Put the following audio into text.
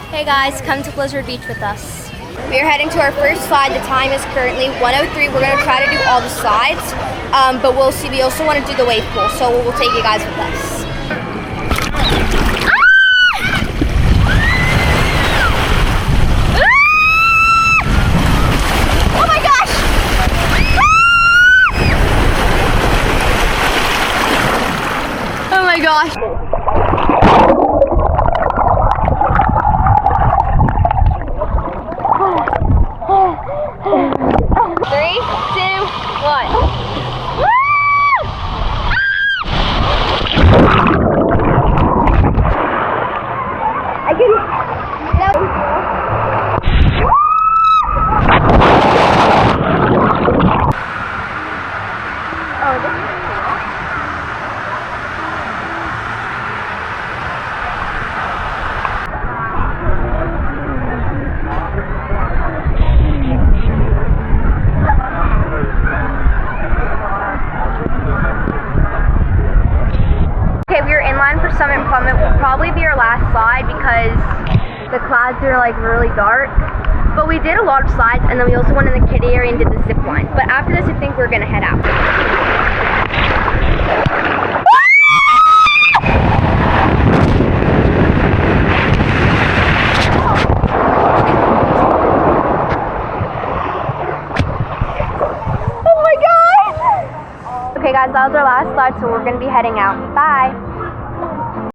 Hey guys, come to Blizzard Beach with us. We are heading to our first slide. The time is currently 1:03. We're going to try to do all the slides, but we'll see. We also want to do the wave pool, so we'll take you guys with us. Oh my gosh! Oh my gosh! Three, two, one. I can. Oh, this is Summit Plummet will probably be our last slide because the clouds are like really dark. But we did a lot of slides, and then we also went in the kiddie area and did the zip line. But after this, I think we're gonna head out. Oh my god! Okay guys, that was our last slide, so we're gonna be heading out. Bye!